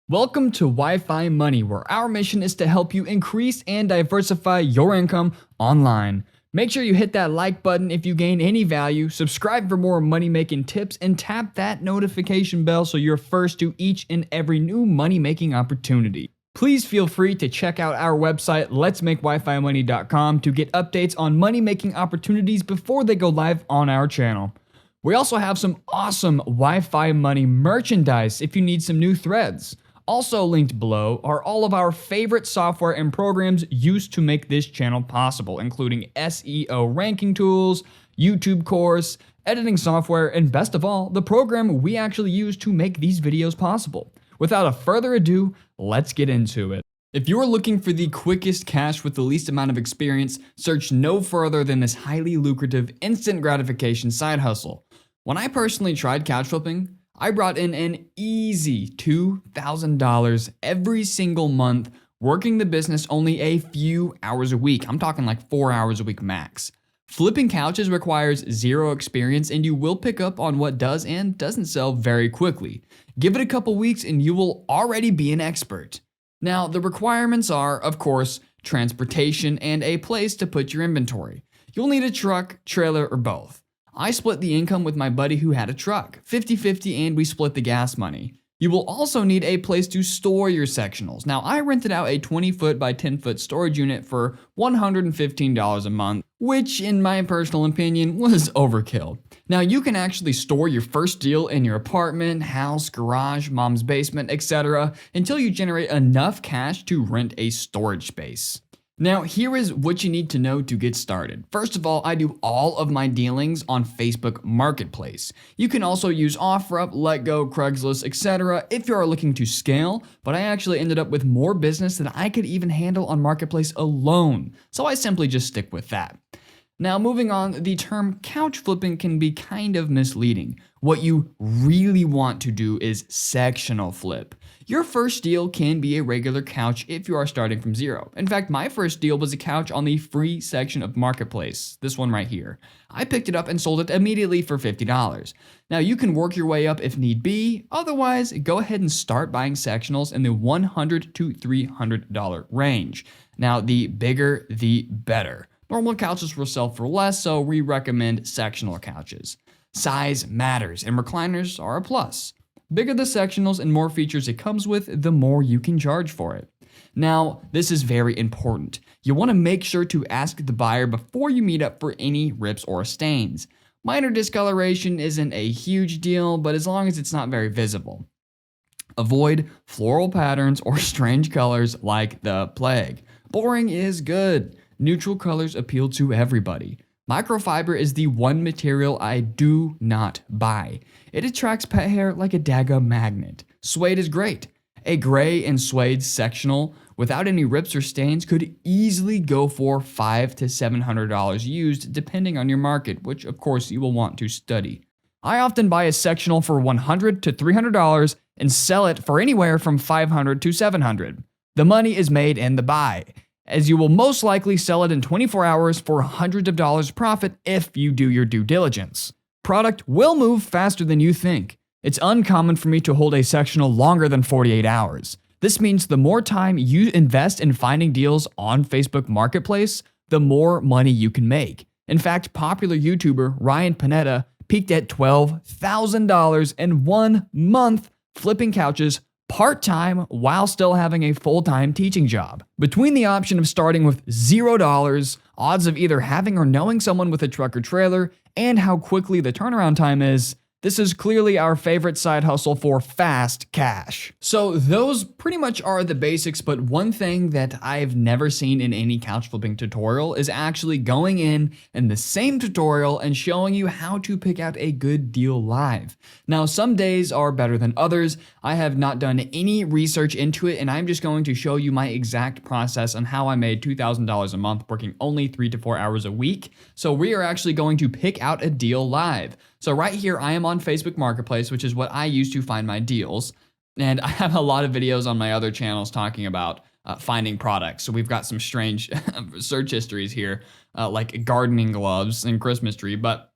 Welcome to Wi-Fi Money, where our mission is to help you increase and diversify your income online. Make sure you hit that like button if you gain any value, subscribe for more money-making tips, and tap that notification bell so you're first to each and every new money-making opportunity. Please feel free to check out our website, letsmakewifimoney.com, to get updates on money-making opportunities before they go live on our channel. We also have some awesome Wi-Fi Money merchandise if you need some new threads. Also linked below are all of our favorite software and programs used to make this channel possible, including SEO ranking tools, YouTube course, editing software, and best of all, the program we actually use to make these videos possible. Without a further ado, let's get into it. If you're looking for the quickest cash with the least amount of experience, search no further than this highly lucrative instant gratification side hustle. When I personally tried couch flipping, I brought in an easy $2,000 every single month, working the business only a few hours a week. I'm talking like 4 hours a week max. Flipping couches requires zero experience, and you will pick up on what does and doesn't sell very quickly. Give it a couple weeks and you will already be an expert. Now, the requirements are, of course, transportation and a place to put your inventory. You'll need a truck, trailer, or both. I split the income with my buddy who had a truck, 50-50, and we split the gas money. You will also need a place to store your sectionals. Now, I rented out a 20-foot by 10-foot storage unit for $115 a month, which in my personal opinion was overkill. Now, you can actually store your first deal in your apartment, house, garage, mom's basement, etc. until you generate enough cash to rent a storage space. Now, here is what you need to know to get started. First of all, I do all of my dealings on Facebook Marketplace. You can also use OfferUp, LetGo, Craigslist, etc. if you are looking to scale, but I actually ended up with more business than I could even handle on Marketplace alone, so I simply just stick with that. Now, moving on, the term couch flipping can be kind of misleading. What you really want to do is sectional flip. Your first deal can be a regular couch if you are starting from zero. In fact, my first deal was a couch on the free section of Marketplace, this one right here. I picked it up and sold it immediately for $50. Now, you can work your way up if need be. Otherwise, go ahead and start buying sectionals in the $100 to $300 range. Now, the bigger, the better. Normal couches will sell for less, so we recommend sectional couches. Size matters, and recliners are a plus. Bigger the sectionals and more features it comes with, the more you can charge for it. Now, this is very important. You want to make sure to ask the buyer before you meet up for any rips or stains. Minor discoloration isn't a huge deal, but as long as it's not very visible. Avoid floral patterns or strange colors like the plague. Boring is good. Neutral colors appeal to everybody. Microfiber is the one material I do not buy. It attracts pet hair like a daggum magnet. Suede is great. A gray and suede sectional without any rips or stains could easily go for $500 to $700 used, depending on your market, which of course you will want to study. I often buy a sectional for $100 to $300 and sell it for anywhere from $500 to $700. The money is made in the buy, as you will most likely sell it in 24 hours for hundreds of dollars profit if you do your due diligence. Product will move faster than you think. It's uncommon for me to hold a sectional longer than 48 hours. This means the more time you invest in finding deals on Facebook Marketplace, the more money you can make. In fact, popular YouTuber Ryan Panetta peaked at $12,000 in 1 month flipping couches part-time while still having a full-time teaching job. Between the option of starting with $0, odds of either having or knowing someone with a truck or trailer, and how quickly the turnaround time is, this is clearly our favorite side hustle for fast cash. So those pretty much are the basics, but one thing that I've never seen in any couch flipping tutorial is actually going in the same tutorial and showing you how to pick out a good deal live. Now, some days are better than others. I have not done any research into it, and I'm just going to show you my exact process on how I made $2,000 a month working only 3 to 4 hours a week. So we are actually going to pick out a deal live. So right here, I am on Facebook Marketplace, which is what I use to find my deals. And I have a lot of videos on my other channels talking about finding products. So we've got some strange search histories here, like gardening gloves and Christmas tree. But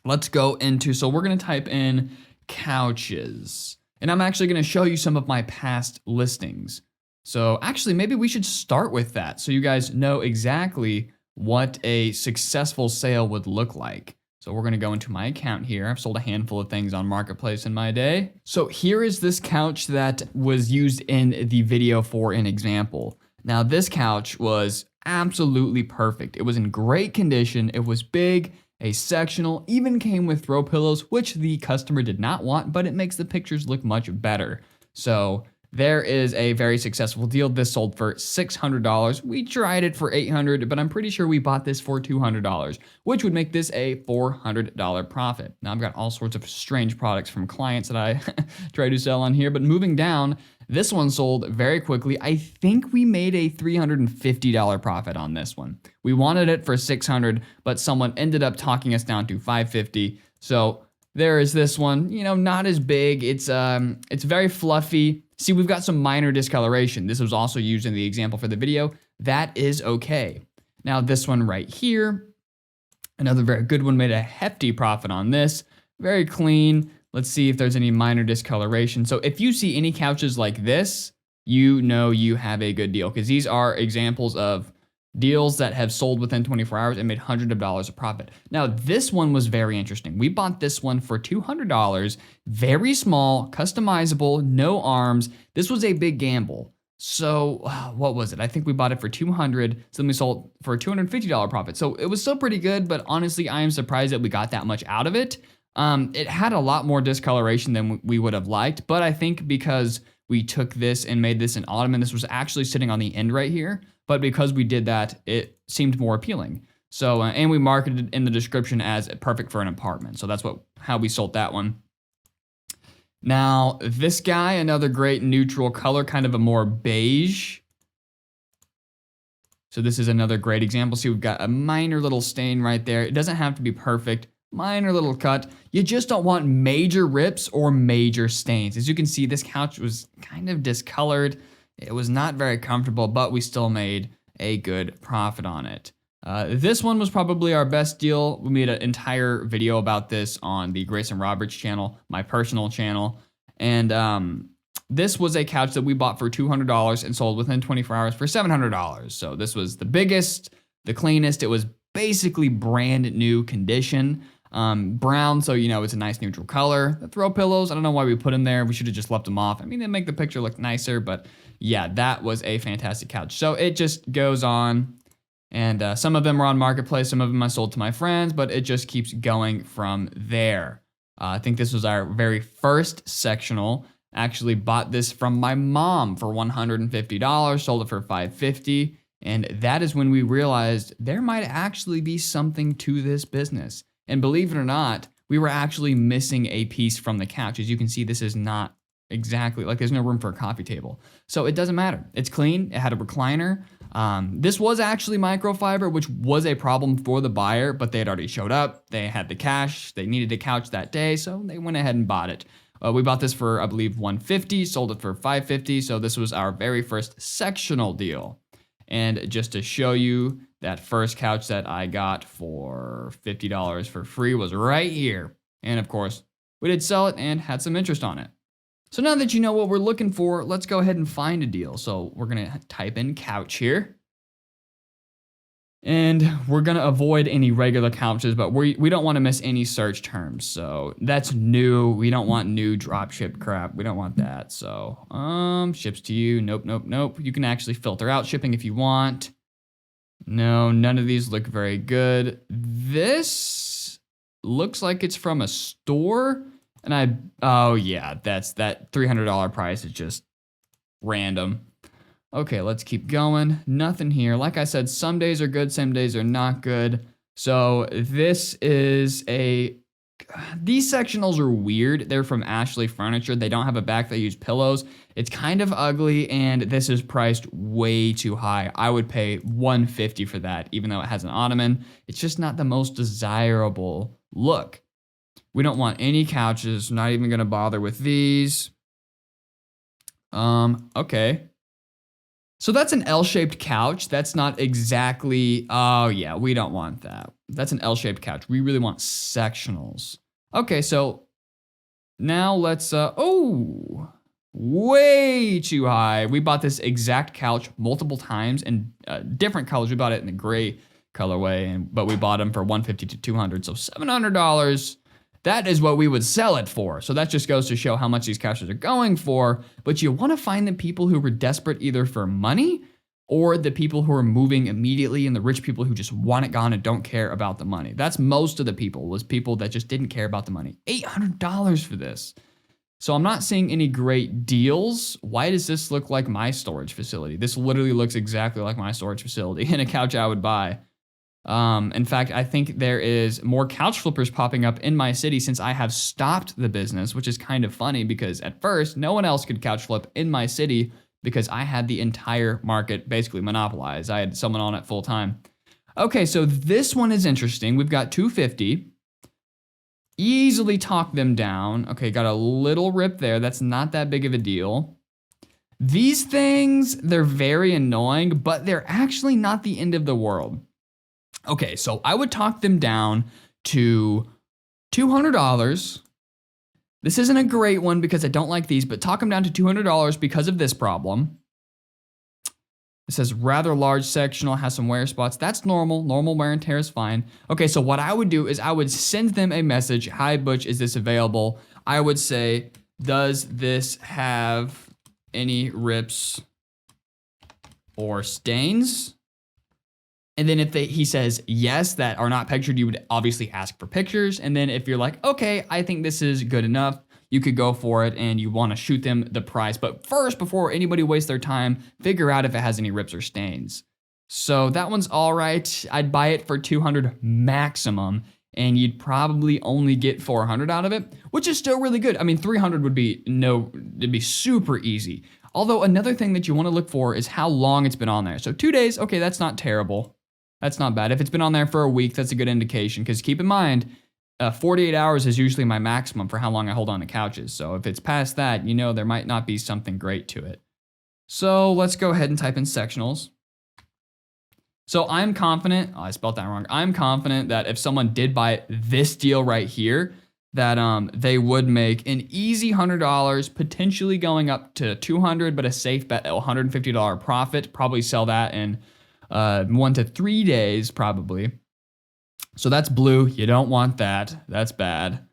let's go into, so we're going to type in couches. And I'm actually going to show you some of my past listings. So actually, maybe we should start with that so you guys know exactly what a successful sale would look like. So we're going to go into my account here. I've sold a handful of things on Marketplace in my day. So here is this couch that was used in the video for an example. Now this couch was absolutely perfect. It was in great condition. It was big, a sectional, even came with throw pillows, which the customer did not want, but it makes the pictures look much better. So there is a very successful deal. This sold for $600. We tried it for $800, but I'm pretty sure we bought this for $200, which would make this a $400 profit. Now I've got all sorts of strange products from clients that I try to sell on here, but moving down, this one sold very quickly. I think we made a $350 profit on this one. We wanted it for $600, but someone ended up talking us down to $550. So there is this one, not as big. It's very fluffy. See, we've got some minor discoloration. This was also used in the example for the video. That is okay. Now this one right here, another very good one, made a hefty profit on this. Very clean. Let's see if there's any minor discoloration. So if you see any couches like this, you know you have a good deal, because these are examples of deals that have sold within 24 hours and made hundreds of dollars of profit. Now, this one was very interesting. We bought this one for $200, very small, customizable, no arms. This was a big gamble. So what was it? I think we bought it for $200, so then we sold for a $250 profit. So it was still pretty good, but honestly, I am surprised that we got that much out of it. It had a lot more discoloration than we would have liked, but I think because we took this and made this an ottoman, this was actually sitting on the end right here. But because we did that, it seemed more appealing. So, and we marketed it in the description as perfect for an apartment. So that's how we sold that one. Now, this guy, another great neutral color, kind of a more beige. So this is another great example. See, we've got a minor little stain right there. It doesn't have to be perfect. Minor little cut. You just don't want major rips or major stains. As you can see, this couch was kind of discolored. It was not very comfortable, but we still made a good profit on it. This one was probably our best deal. We made an entire video about this on the Grayson Roberts channel, my personal channel. And this was a couch that we bought for $200 and sold within 24 hours for $700. So this was the biggest, the cleanest. It was basically brand new condition. Brown, so it's a nice neutral color. The throw pillows, I don't know why we put them there. We should have just left them off. I mean, they make the picture look nicer, but yeah, that was a fantastic couch. So it just goes on, and some of them are on Marketplace, some of them I sold to my friends, but it just keeps going from there. I think this was our very first sectional. Actually bought this from my mom for $150, sold it for $550, and that is when we realized there might actually be something to this business. And believe it or not, we were actually missing a piece from the couch. As you can see, this is not exactly, there's no room for a coffee table. So it doesn't matter. It's clean. It had a recliner. This was actually microfiber, which was a problem for the buyer, but they had already showed up. They had the cash. They needed a couch that day, so they went ahead and bought it. We bought this for, I believe, $150, sold it for $550. So this was our very first sectional deal. And just to show you, that first couch that I got for $50 for free was right here. And of course, we did sell it and had some interest on it. So now that you know what we're looking for, let's go ahead and find a deal. So we're gonna type in couch here. And we're gonna avoid any regular couches, but we don't wanna miss any search terms. So that's new. We don't want new dropship crap. We don't want that. So ships to you, nope, nope, nope. You can actually filter out shipping if you want. No, none of these look very good. This looks like it's from a store. And oh yeah, that $300 price is just random. Okay, let's keep going. Nothing here. Like I said, some days are good, some days are not good. So this is these sectionals are weird. They're from Ashley Furniture. They don't have a back. They use pillows. It's kind of ugly, and this is priced way too high. I would pay $150 for that, even though it has an ottoman. It's just not the most desirable look. We don't want any couches. Not even going to bother with these. Okay. So that's an L-shaped couch. That's not exactly, oh yeah, we don't want that. That's an L-shaped couch. We really want sectionals. Okay, so Now let's, oh, way too high. We bought this exact couch multiple times in different colors. We bought it in the gray colorway, but we bought them for $150 to $200, so $700. That is what we would sell it for. So that just goes to show how much these couches are going for. But you want to find the people who were desperate either for money or the people who are moving immediately and the rich people who just want it gone and don't care about the money. That's most of the people, was people that just didn't care about the money. $800 for this. So I'm not seeing any great deals. Why does this look like my storage facility? This literally looks exactly like my storage facility and a couch I would buy. In fact, I think there is more couch flippers popping up in my city since I have stopped the business, which is kind of funny because at first no one else could couch flip in my city because I had the entire market basically monopolized. I had someone on it full time. Okay, so this one is interesting. We've got 250. Easily talk them down. Okay, got a little rip there. That's not that big of a deal. These things, they're very annoying, but they're actually not the end of the world. Okay, so I would talk them down to $200. This isn't a great one because I don't like these, but talk them down to $200 because of this problem. It says rather large sectional, has some wear spots. That's normal. Normal wear and tear is fine. Okay, so what I would do is I would send them a message. Hi, Butch, is this available? I would say, does this have any rips or stains? And then if he says yes, that are not pictured, you would obviously ask for pictures. And then if you're like, okay, I think this is good enough, you could go for it and you want to shoot them the price. But first, before anybody wastes their time, figure out if it has any rips or stains. So that one's all right. I'd buy it for $200 maximum, and you'd probably only get $400 out of it, which is still really good. I mean, $300 would be it'd be super easy. Although another thing that you want to look for is how long it's been on there. So 2 days, okay, that's not terrible. That's not bad. If it's been on there for a week, that's a good indication, because keep in mind, 48 hours is usually my maximum for how long I hold on to couches. So if it's past that, you know there might not be something great to it. So let's go ahead and type in sectionals. So I'm confident, I spelled that wrong. I'm confident that if someone did buy this deal right here, that they would make an easy $100, potentially going up to $200, but a safe bet, $150 profit. Probably sell that in 1 to 3 days, probably. So that's blue. You don't want that. That's bad.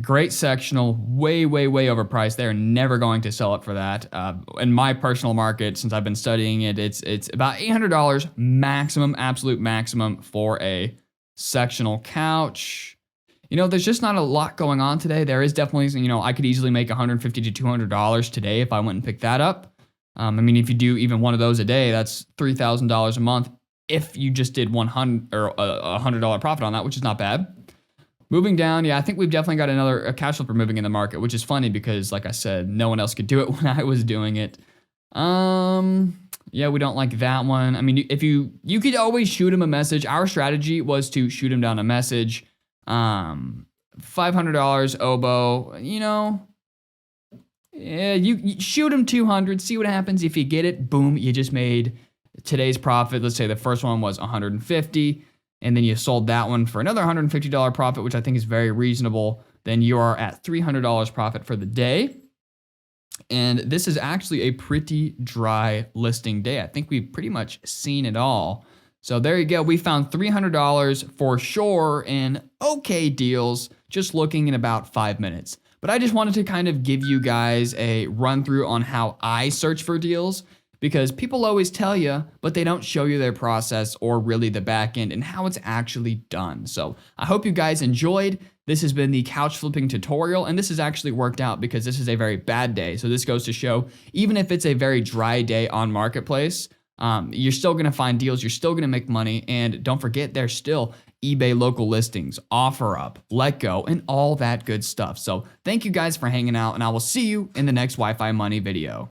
Great sectional. Way, way, way overpriced. They're never going to sell it for that. In my personal market, since I've been studying it, it's about $800 maximum, absolute maximum for a sectional couch. You know, there's just not a lot going on today. There is definitely, you know, I could easily make $150 to $200 today if I went and picked that up. I mean, if you do even one of those a day, that's $3,000 a month. If you just did $100 or a $100 profit on that, which is not bad. Moving down, yeah, I think we've definitely got a couch flipper moving in the market, which is funny because, like I said, no one else could do it when I was doing it. Yeah, we don't like that one. I mean, if you could always shoot him a message. Our strategy was to shoot him down a message. $500 oboe, you know. Yeah, you shoot him 200, see what happens. If you get it, boom, you just made today's profit. Let's say the first one was 150, and then you sold that one for another $150 profit, which I think is very reasonable. Then you are at $300 profit for the day. And this is actually a pretty dry listing day. I think we've pretty much seen it all. So there you go. We found $300 for sure in okay deals, just looking in about 5 minutes. But I just wanted to kind of give you guys a run through on how I search for deals, because people always tell you, but they don't show you their process or really the back end and how it's actually done. So I hope you guys enjoyed. This has been the couch flipping tutorial, and this has actually worked out because this is a very bad day. So this goes to show, even if it's a very dry day on Marketplace, you're still going to find deals, you're still going to make money, and don't forget there's still eBay local listings, OfferUp, Letgo, and all that good stuff. So thank you guys for hanging out, and I will see you in the next Wi-Fi Money video.